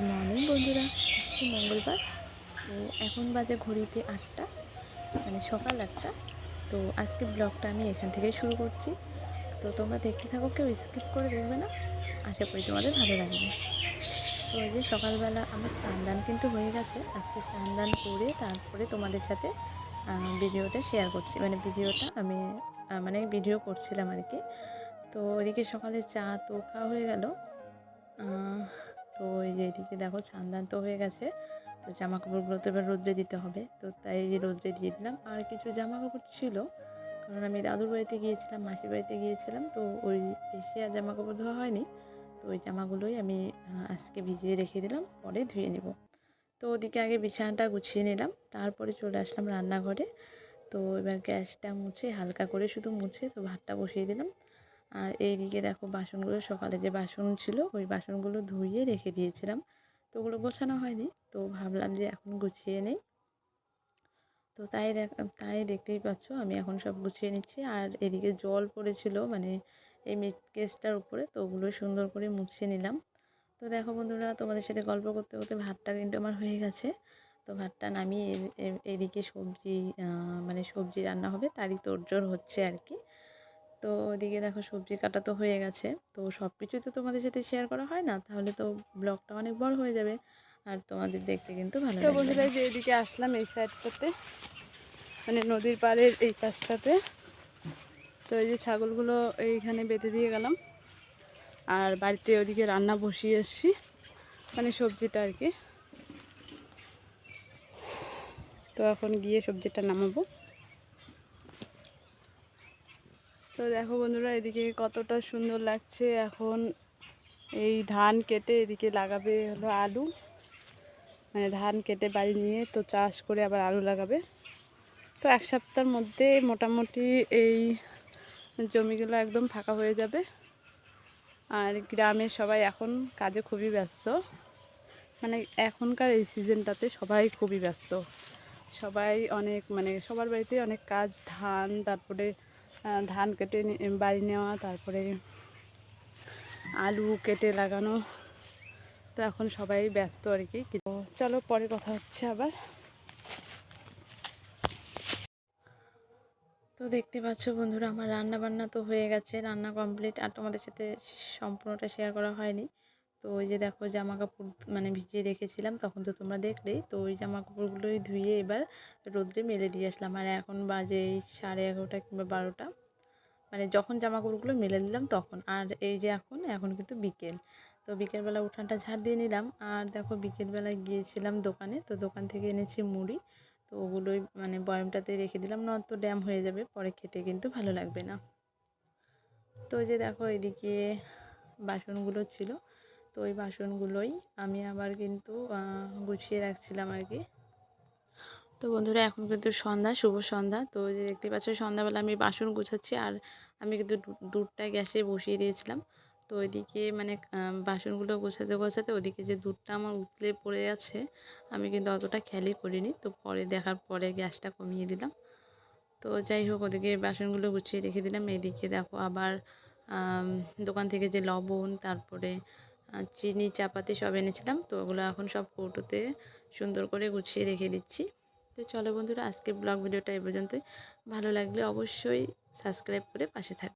Morning বন্ধুরা, আজকে মঙ্গলবার। তো এখন বাজে ঘড়িতে 8টা, মানে সকাল 8টা। তো আজকে ব্লগটা আমি এখান থেকেই শুরু করছি। তো তোমরা দেখতে থাকো, কেউ স্কিপ করে দেখবে না, আশা করি তোমাদের ভালো লাগবে। তো এই যে সকালবেলা আমার স্নান কিন্তু হয়ে গেছে। আজকে স্নান করে তারপরে তোমাদের সাথে ভিডিওটা শেয়ার করছি, মানে ভিডিওটা আমি ভিডিও করছিলাম আর কি। তো ওইদিকে সকালে চা তো খাওয়া হয়ে গেল। তো এই যে এদিকে দেখো স্নান তো হয়ে গেছে। তো জামা কাপড়গুলো তো এবার রোদ্রে দিতে হবে, তো তাই রোদ্রে দিয়ে দিলাম। আর কিছু জামা কাপড় ছিল, কারণ আমি দাদুর বাড়িতে গিয়েছিলাম, মাসির বাড়িতে গিয়েছিলাম, তো ওই এসে আর জামা কাপড় ধোয়া হয়নি। তো ওই জামাগুলোই আমি আজকে ভিজিয়ে রেখে দিলাম, পরে ধুয়ে নেব। তো ওদিকে আগে বিছানাটা গুছিয়ে নিলাম, তারপরে চলে আসলাম রান্নাঘরে। তো এবার গ্যাসটা মুছে, হালকা করে শুধু মুছে, তো ভাতটা বসিয়ে দিলাম। আর এইদিকে দেখো বাসনগুলো, সকালে যে বাসন ছিল ওই বাসনগুলো ধুইয়ে রেখে দিয়েছিলাম, তো ওগুলো গোছানো হয়নি। তো ভাবলাম যে এখন গুছিয়ে নেই। তো তাই দেখতেই পাচ্ছ আমি এখন সব গুছিয়ে নিচ্ছি। আর এদিকে জল পড়েছিল, মানে এই মিট কেসটার উপরে, তো ওগুলো সুন্দর করে মুছে নিলাম। তো দেখো বন্ধুরা, তোমাদের সাথে গল্প করতে করতে ভাতটা কিন্তু আমার হয়ে গেছে। তো ভাতটা নামিয়ে এদিকে সবজি রান্না হবে, তারই তোড়জোড় হচ্ছে আর কি। তো ওদিকে দেখো সবজি কাটা তো হয়ে গেছে। তো সব কিছুই তো তোমাদের সাথে শেয়ার করা হয় না, তাহলে তো ব্লগটা অনেক বড় হয়ে যাবে, আর তোমাদের দেখতে কিন্তু ভালো তো লাগবে বন্ধুরা, না। যে এদিকে আসলাম এই সাইডটাতে, মানে নদীর পাড়ের এই পাশটাতে। তো এই যে ছাগলগুলো এইখানে বেঁধে দিয়ে গেলাম, আর বাড়িতে ওদিকে রান্না বসিয়ে এসছি, মানে সবজিটা আর কি। তো এখন গিয়ে সবজিটা নামাবো। তো দেখো বন্ধুরা, এদিকে কতটা সুন্দর লাগছে। এখন এই ধান কেটে এদিকে লাগাবে হলো আলু, মানে ধান কেটে বাড়ি নিয়ে তো চাষ করে আবার আলু লাগাবে। তো এক সপ্তাহের মধ্যে মোটামুটি এই জমিগুলো একদম ফাঁকা হয়ে যাবে। আর গ্রামের সবাই এখন কাজে খুবই ব্যস্ত, মানে এখনকার এই সিজনটাতে সবাই খুবই ব্যস্ত। সবাই অনেক, মানে সবার বাড়িতে অনেক কাজ, ধান, তারপরে ধান কেটে বাড়ি নেওয়া, তারপরে আলু কেটে লাগানো। তো এখন সবাই ব্যস্ত আর কি। তো চলো পরে কথা হচ্ছে আবার। তো দেখতে পাচ্ছ বন্ধুরা, আমার রান্না বান্না তো হয়ে গেছে, রান্না কমপ্লিট, আর তোমাদের সাথে সম্পূর্ণটা শেয়ার করা হয়নি। তো ওই যে দেখো জামা কাপড় মানে ভিজিয়ে রেখেছিলাম, তখন তো তোমরা দেখলেই। তো ওই জামা কাপড়গুলোই ধুয়ে এবার রোদ্রে মেলে দিয়ে আসলাম। আর এখন বাজে 11:30 কিংবা 12টা, মানে যখন জামা কাপড়গুলো মেলে দিলাম তখন। আর এই যে এখন কিন্তু বিকেল। তো বিকেলবেলা উঠানটা ঝাড় দিয়ে নিলাম। আর দেখো বিকেলবেলায় গিয়েছিলাম দোকানে, তো দোকান থেকে এনেছি মুড়ি। তো ওগুলোই মানে বয়ামটাতে রেখে দিলাম, নয়তো ড্যাম হয়ে যাবে, পরে খেতে কিন্তু ভালো লাগবে না। তো ওই যে দেখো এদিকে বাসনগুলো ছিল, তো ওই বাসনগুলোই আমি আবার কিন্তু গুছিয়ে রাখছিলাম আর কি। তো বন্ধুরা, এখন কিন্তু সন্ধ্যা, শুভ সন্ধ্যা। তো যে দেখতে পাচ্ছ সন্ধ্যাবেলা আমি বাসন গুছাচ্ছি, আর আমি কিন্তু দুধটা গ্যাসে বসিয়ে দিয়েছিলাম। তো ওইদিকে মানে বাসনগুলো গোছাতে গোছাতে ওদিকে যে দুধটা আমার উতলে পড়ে আছে, আমি কিন্তু অতটা খেয়ালই করিনি। তো পরে দেখার পরে গ্যাসটা কমিয়ে দিলাম। তো যাই হোক, ওদিকে বাসনগুলো গুছিয়ে রেখে দিলাম। এদিকে দেখো আবার দোকান থেকে যে লবণ, তারপরে চিনি, চাপাতি সব এনেছিলাম, তো ওগুলো এখন সব কৌটোতে সুন্দর করে গুছিয়ে রেখে দিচ্ছি। তো চলো বন্ধুরা, আজকের ব্লগ ভিডিওটা এ পর্যন্তই। ভালো লাগলে অবশ্যই সাবস্ক্রাইব করে পাশে থাকবে।